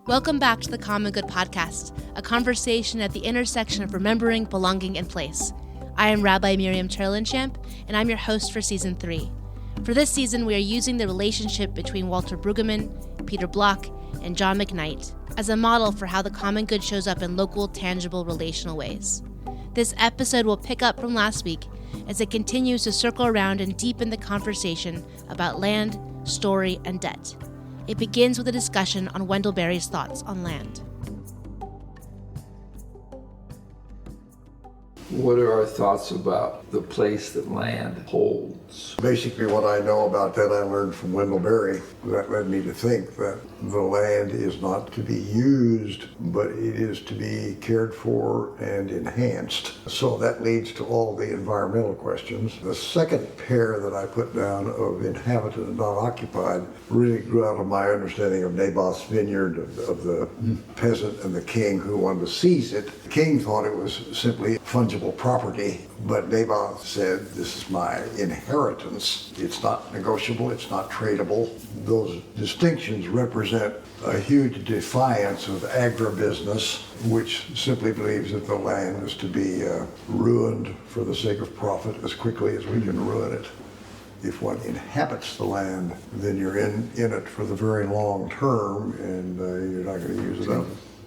Welcome back to the Common Good Podcast, a conversation at the intersection of remembering, belonging, and place. I am Rabbi Miriam Cherlinchamp, and I'm your host for Season 3. For this season, we are using the relationship between Walter Brueggemann, Peter Block, and John McKnight as a model for how the common good shows up in local, tangible, relational ways. This episode will pick up from last week as it continues to circle around and deepen the conversation about land, story, and debt. It begins with a discussion on Wendell Berry's thoughts on land. What are our thoughts about the place that land holds? Basically, what I know about that I learned from Wendell Berry. That led me to think that the land is not to be used, but it is to be cared for and enhanced. So that leads to all the environmental questions. The second pair that I put down of inhabited and not occupied really grew out of my understanding of Naboth's vineyard, of the peasant and the king who wanted to seize it. The king thought it was simply fungible property, but Naboth said, this is my inheritance. It's not negotiable, it's not tradable. Those distinctions represent a huge defiance of agribusiness, which simply believes that the land is to be ruined for the sake of profit as quickly as we can ruin it. If one inhabits the land, then you're in it for the very long term, and you're not going to use it up.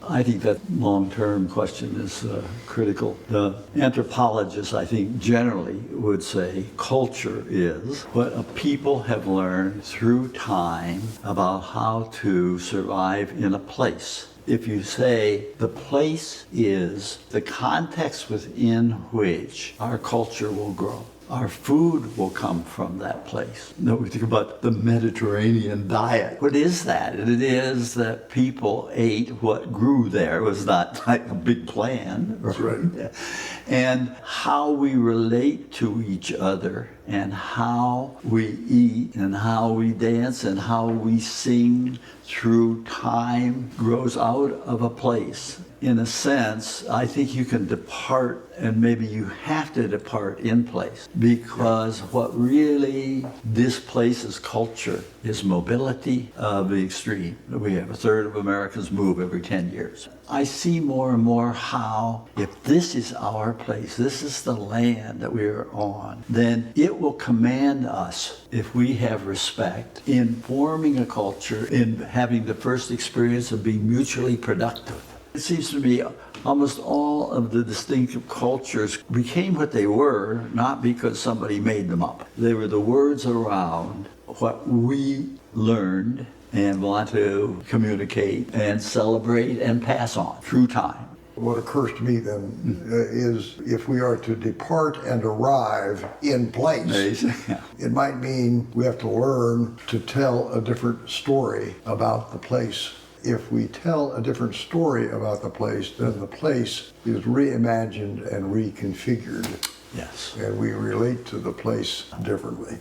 I think that long-term question is critical. The anthropologists, I think, generally would say culture is what a people have learned through time about how to survive in a place. If you say the place is the context within which our culture will grow, our food will come from that place. Now we think about the Mediterranean diet. What is that? It is that people ate what grew there. It was not like a big plan. That's right. And how we relate to each other and how we eat and how we dance and how we sing through time grows out of a place. In a sense, I think you can depart, and maybe you have to depart in place, because what really displaces culture is mobility of the extreme. We have a third of Americans move every 10 years. I see more and more how, if this is our place, this is the land that we are on, then it will command us, if we have respect, in forming a culture, in having the first experience of being mutually productive. It seems to me almost all of the distinctive cultures became what they were, not because somebody made them up. They were the words around what we learned and want to communicate and celebrate and pass on through time. What occurs to me then is if we are to depart and arrive in place, it might mean we have to learn to tell a different story about the place. If we tell a different story about the place, then the place is reimagined and reconfigured. Yes. And we relate to the place differently.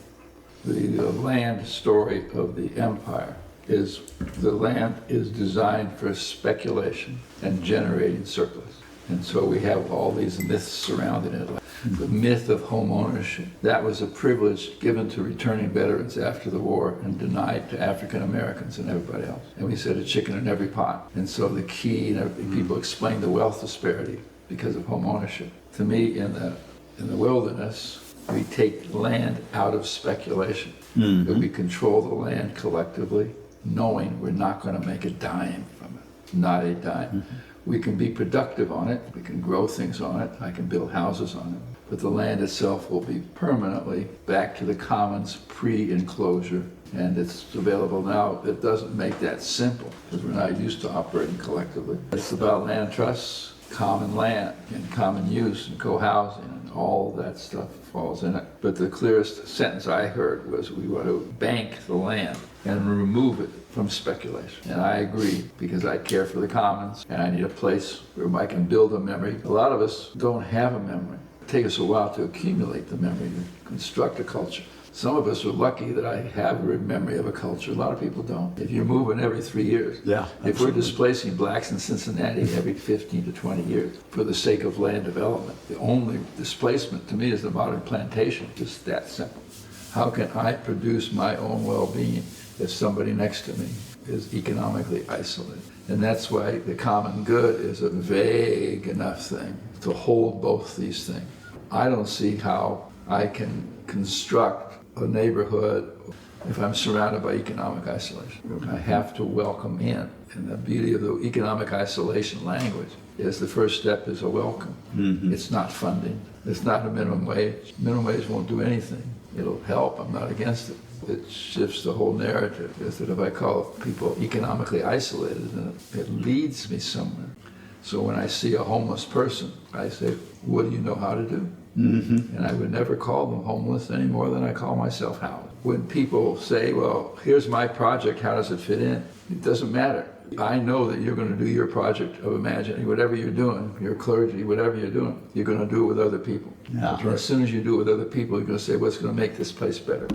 The land story of the empire is the land is designed for speculation and generating surplus. And so we have all these myths surrounding it. The myth of home ownership. That was a privilege given to returning veterans after the war and denied to African Americans and everybody else. And we said a chicken in every pot. And so the key, people explain the wealth disparity because of home ownership. To me, in the wilderness, we take land out of speculation. That we control the land collectively, knowing we're not going to make a dime from it. Not a dime. We can be productive on it, we can grow things on it, I can build houses on it, but the land itself will be permanently back to the commons pre-enclosure, and it's available now. It doesn't make that simple, because we're not used to operating collectively. It's about land trusts, common land, and common use, and co-housing, and all that stuff falls in it. But the clearest sentence I heard was we want to bank the land and remove it from speculation. And I agree, because I care for the commons and I need a place where I can build a memory. A lot of us don't have a memory. It takes us a while to accumulate the memory, to construct a culture. Some of us are lucky that I have a memory of a culture. A lot of people don't. If you're moving every 3 years, if we're displacing blacks in Cincinnati every 15 to 20 years for the sake of land development, the only displacement to me is the modern plantation. Just that simple. How can I produce my own well-being if somebody next to me is economically isolated. And that's why the common good is a vague enough thing to hold both these things. I don't see how I can construct a neighborhood if I'm surrounded by economic isolation. I have to welcome in. And the beauty of the economic isolation language is the first step is a welcome. Mm-hmm. It's not funding. It's not a minimum wage. Minimum wage won't do anything. It'll help. I'm not against it. It shifts the whole narrative. Is that if I call people economically isolated, then it leads me somewhere. So when I see a homeless person, I say, what do you know how to do? Mm-hmm. And I would never call them homeless any more than I call myself housed. When people say, well, here's my project, how does it fit in? It doesn't matter. I know that you're going to do your project of imagining, whatever you're doing, your clergy, whatever you're doing, you're going to do it with other people. Yeah. Right. As soon as you do it with other people, you're going to say, what's going to make this place better?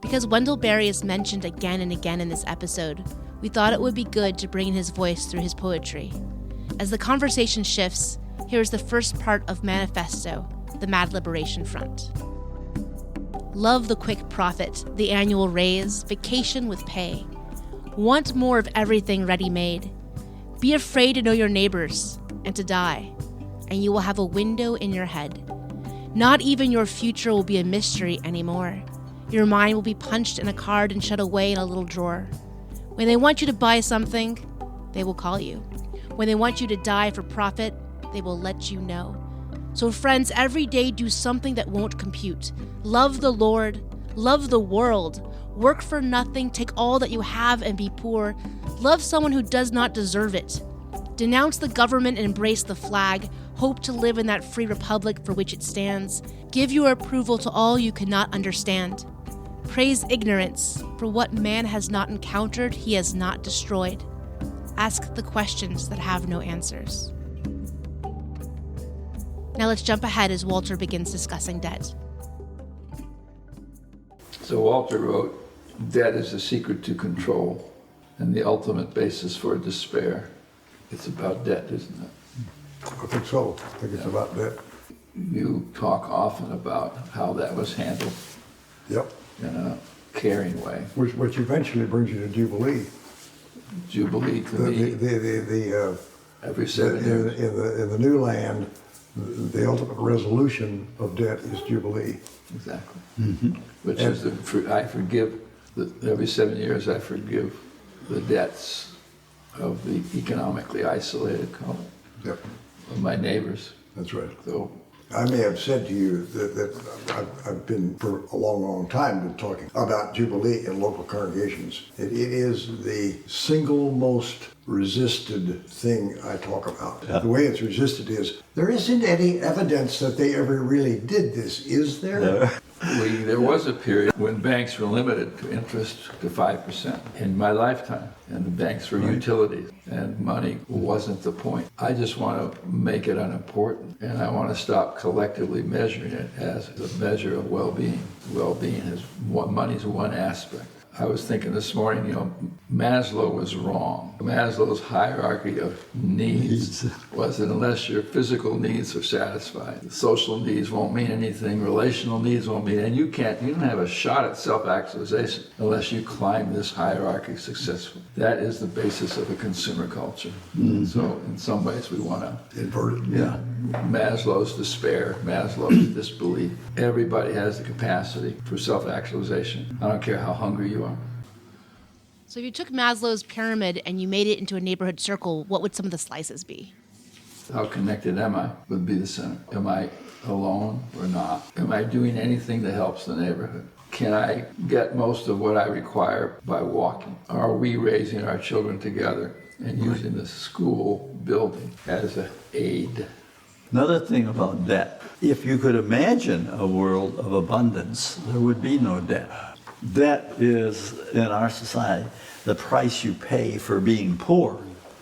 Because Wendell Berry is mentioned again and again in this episode, we thought it would be good to bring in his voice through his poetry. As the conversation shifts, here is the first part of Manifesto, the Mad Liberation Front. Love the quick profit, the annual raise, vacation with pay. Want more of everything ready-made. Be afraid to know your neighbors and to die, and you will have a window in your head. Not even your future will be a mystery anymore. Your mind will be punched in a card and shut away in a little drawer. When they want you to buy something, they will call you. When they want you to die for profit, they will let you know. So friends, every day do something that won't compute. Love the Lord, love the world, work for nothing, take all that you have and be poor. Love someone who does not deserve it. Denounce the government and embrace the flag. Hope to live in that free republic for which it stands. Give your approval to all you cannot understand. Praise ignorance, for what man has not encountered, he has not destroyed. Ask the questions that have no answers. Now let's jump ahead as Walter begins discussing debt. So Walter wrote, debt is the secret to control and the ultimate basis for despair. It's about debt, isn't it? I think so. I think it's about that. You talk often about how that was handled. Yep. In a caring way. Which eventually brings you to Jubilee. Jubilee to me, every 7 years. In the new land, the ultimate resolution of debt is Jubilee. Exactly. Mm-hmm. Which is, I forgive, every 7 years I forgive the debts of the economically isolated colony, yep, of my neighbors. That's right. So I may have said to you that I've been for a long, long time been talking about Jubilee in local congregations. It is the single most resisted thing I talk about. Yeah. The way it's resisted is, there isn't any evidence that they ever really did this, is there? No. There was a period when banks were limited to interest to 5% in my lifetime, and the banks were utilities, and money wasn't the point. I just want to make it unimportant, and I want to stop collectively measuring it as a measure of well-being. Well-being is money's one aspect. I was thinking this morning, Maslow was wrong. Maslow's hierarchy of needs was that unless your physical needs are satisfied, social needs won't mean anything, relational needs won't mean, and you don't have a shot at self-actualization unless you climb this hierarchy successfully. That is the basis of a consumer culture. Mm-hmm. So in some ways we want to invert it. Yeah. Maslow's despair, Maslow's disbelief. Everybody has the capacity for self-actualization. I don't care how hungry you are. So if you took Maslow's pyramid and you made it into a neighborhood circle, what would some of the slices be? How connected am I would be the center. Am I alone or not? Am I doing anything that helps the neighborhood? Can I get most of what I require by walking? Are we raising our children together and using the school building as an aid? Another thing about debt, if you could imagine a world of abundance, there would be no debt. Debt is, in our society, the price you pay for being poor.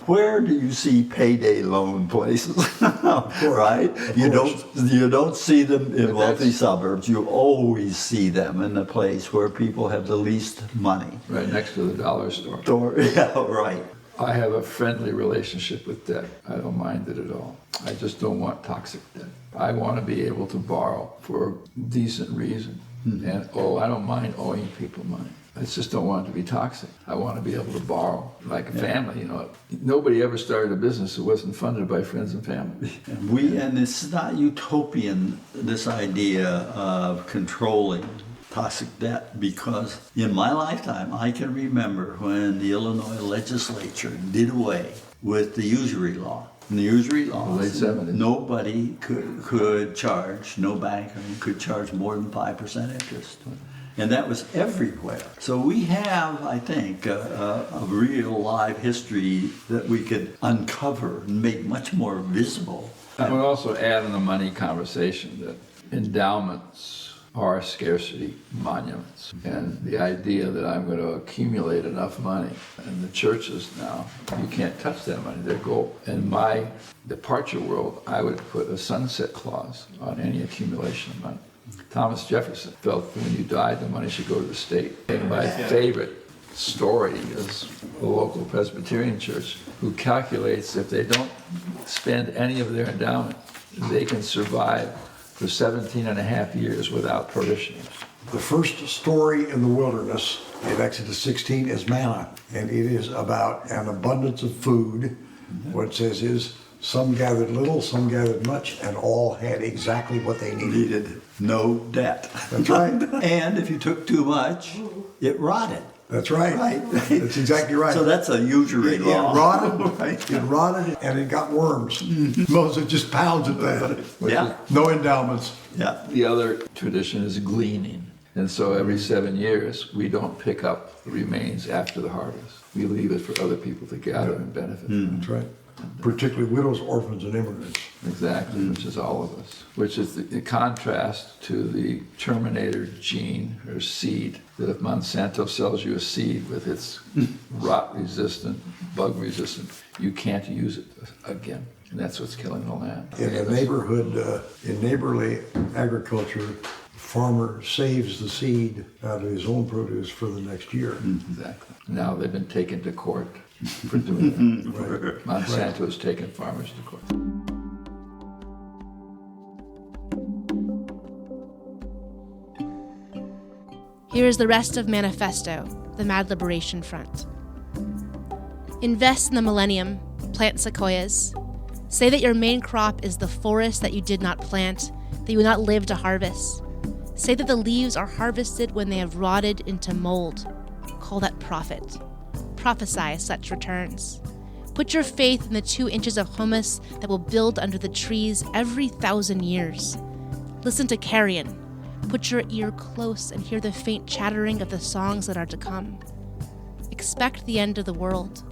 Where do you see payday loan places? Right? You don't see them in wealthy suburbs. You always see them in the place where people have the least money. Right next to the dollar store. Yeah, right. I have a friendly relationship with debt. I don't mind it at all. I just don't want toxic debt. I want to be able to borrow for a decent reason. And I don't mind owing people money. I just don't want it to be toxic. I want to be able to borrow like a family, you know. Nobody ever started a business that wasn't funded by friends and family. And it's not utopian, this idea of controlling toxic debt, because in my lifetime, I can remember when the Illinois legislature did away with the usury law. In the usury law, late 70s. Nobody could charge, no banker could charge more than 5% interest. And that was everywhere. So we have, I think, a real live history that we could uncover and make much more visible. I would also add in the money conversation that endowments are scarcity monuments. And the idea that I'm going to accumulate enough money, and the churches now, you can't touch that money, they're gold. In my departure world, I would put a sunset clause on any accumulation of money. Thomas Jefferson felt that when you died, the money should go to the state. And my favorite story is a local Presbyterian church who calculates if they don't spend any of their endowment, they can survive for 17 and a half years without parishioners. The first story in the wilderness in Exodus 16 is manna, and it is about an abundance of food. What it says is, some gathered little, some gathered much, and all had exactly what they needed. No debt. That's right. And if you took too much, it rotted. That's right. Right. That's exactly right. So that's a usury It law. rotted, Right. it rotted, and it got worms. Moses just pounds at that. Yeah. No endowments. Yeah. The other tradition is gleaning. And so every 7 years, we don't pick up the remains after the harvest. We leave it for other people to gather and benefit from. That's right. Particularly widows, orphans, and immigrants. Exactly, which is all of us. Which is the contrast to the Terminator gene or seed, that if Monsanto sells you a seed with its rot-resistant, bug-resistant, you can't use it again. And that's what's killing the land. In a neighborhood, in neighborly agriculture, farmer saves the seed out of his own produce for the next year. Exactly. Now they've been taken to court for doing that. Right. Monsanto has taken farmers to court. Here is the rest of Manifesto, the Mad Liberation Front. Invest in the millennium, plant sequoias. Say that your main crop is the forest that you did not plant, that you will not live to harvest. Say that the leaves are harvested when they have rotted into mold. Call that profit. Prophesy such returns. Put your faith in the 2 inches of humus that will build under the trees every 1,000 years. Listen to carrion. Put your ear close and hear the faint chattering of the songs that are to come. Expect the end of the world.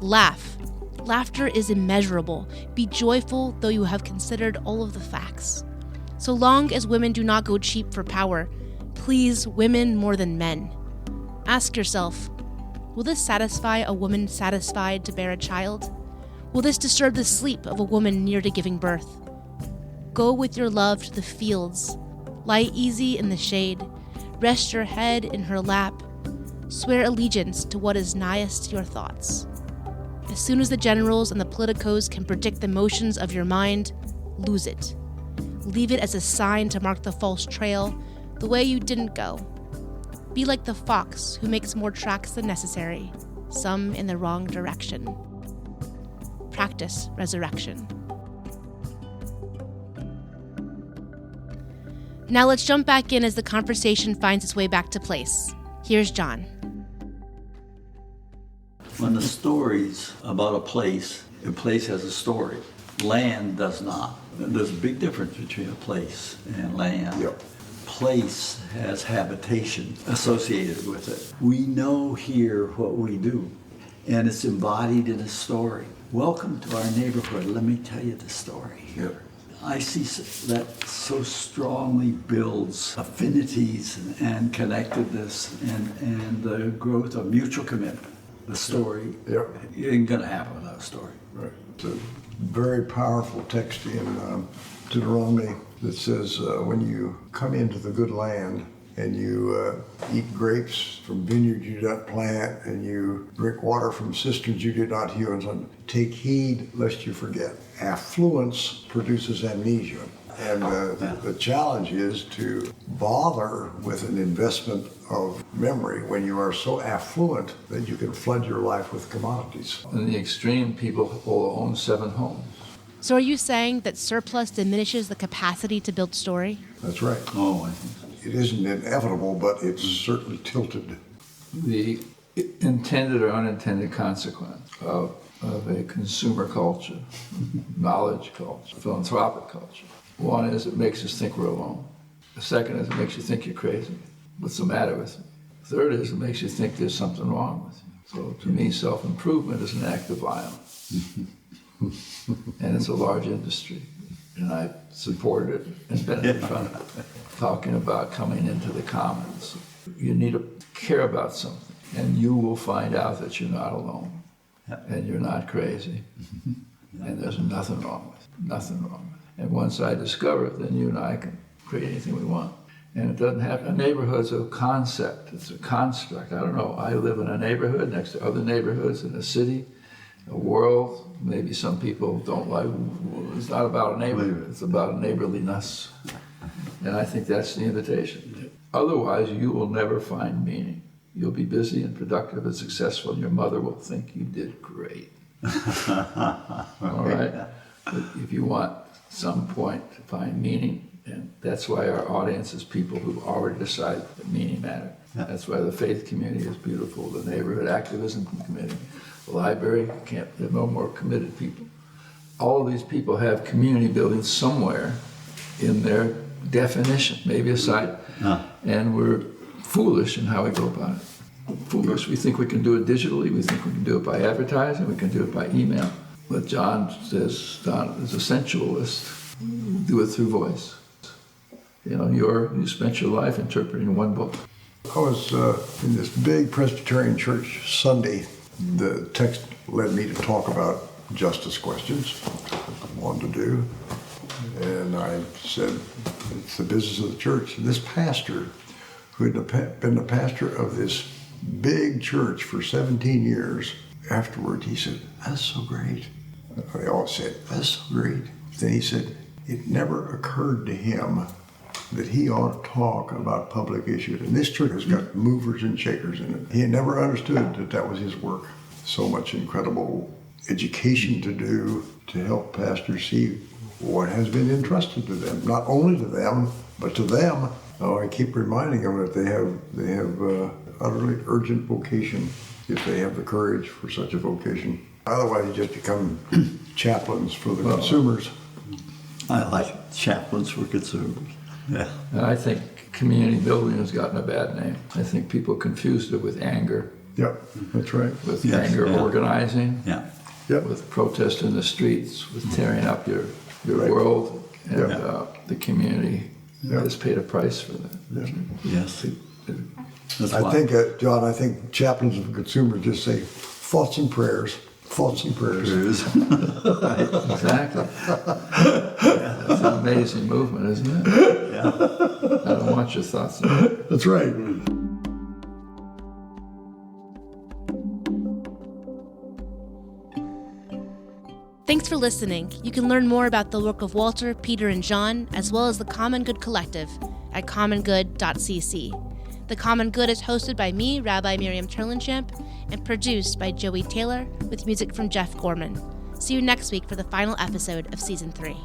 Laugh. Laughter is immeasurable. Be joyful, though you have considered all of the facts. So long as women do not go cheap for power, please women more than men. Ask yourself, will this satisfy a woman satisfied to bear a child? Will this disturb the sleep of a woman near to giving birth? Go with your love to the fields. Lie easy in the shade. Rest your head in her lap. Swear allegiance to what is nighest to your thoughts. As soon as the generals and the politicos can predict the motions of your mind, lose it. Leave it as a sign to mark the false trail, the way you didn't go. Be like the fox who makes more tracks than necessary, some in the wrong direction. Practice resurrection. Now let's jump back in as the conversation finds its way back to place. Here's John. When the story's about a place has a story. Land does not. There's a big difference between a place and land. Yep. Place has habitation associated with it. We know here what we do, and it's embodied in a story. Welcome to our neighborhood. Let me tell you the story here. I see that so strongly builds affinities and connectedness and the growth of mutual commitment. The story ain't gonna happen without a story. Right. It's a very powerful text in Deuteronomy that says, when you come into the good land and you eat grapes from vineyards you did not plant, and you drink water from cisterns you did not hew, and so on. Take heed lest you forget. Affluence produces amnesia. And the challenge is to bother with an investment of memory when you are so affluent that you can flood your life with commodities. In the extreme, people will own 7 homes. So are you saying that surplus diminishes the capacity to build story? That's right. Oh, I think so. It isn't inevitable, but it's certainly tilted. The intended or unintended consequence of a consumer culture, knowledge culture, philanthropic culture. One is it makes us think we're alone. The second is it makes you think you're crazy. What's the matter with you? The third is it makes you think there's something wrong with you. So to me, self-improvement is an act of violence. And it's a large industry. And I supported it and benefited from it. Talking about coming into the commons. You need to care about something, and you will find out that you're not alone. And you're not crazy. And there's nothing wrong with it. Nothing wrong with it. And once I discover it, then you and I can create anything we want. And it doesn't have, a neighborhood's a concept, it's a construct. I don't know, I live in a neighborhood next to other neighborhoods in a city, a world. Maybe some people don't like, it's not about a neighborhood, it's about neighborliness. And I think that's the invitation. Otherwise, you will never find meaning. You'll be busy and productive and successful, and your mother will think you did great. All right? But if you want some point to find meaning, and that's why our audience is people who've already decided that meaning matters. That's why the faith community is beautiful, the neighborhood activism committee, the library, there are no more committed people. All of these people have community building somewhere in their definition, maybe a site, and we're foolish in how we go about it. Foolish. We think we can do it digitally, we think we can do it by advertising, we can do it by email. But John says, Don is a sensualist, do it through voice. You know, you spent your life interpreting one book. I was in this big Presbyterian church Sunday. The text led me to talk about justice questions, I wanted to do. And I said, it's the business of the church. And this pastor, who had been the pastor of this big church for 17 years, afterward he said, that's so great. They all said, that's so great. Then he said, it never occurred to him that he ought to talk about public issues. And this church has got movers and shakers in it. He had never understood that that was his work. So much incredible education to do to help pastors see what has been entrusted to them. Not only to them, but to them. Oh, I keep reminding them that they have utterly urgent vocation if they have the courage for such a vocation. Otherwise, you just become chaplains for the consumers. I like chaplains for consumers. Yeah. And I think community building has gotten a bad name. I think people confused it with anger. Yep, that's right. With anger organizing. Yeah. Yep. With protest in the streets, with tearing up your world, and the community has paid a price for that. Yeah. Yes. I think, John, I think chaplains of consumers just say thoughts and prayers. Thoughts and prayers. Exactly. That's an amazing movement, isn't it? Yeah. I don't want your thoughts on it. That's right. Thanks for listening. You can learn more about the work of Walter, Peter, and John, as well as the Common Good Collective at commongood.cc. The Common Good is hosted by me, Rabbi Miriam Turlinchamp, and produced by Joey Taylor with music from Jeff Gorman. See you next week for the final episode of Season 3.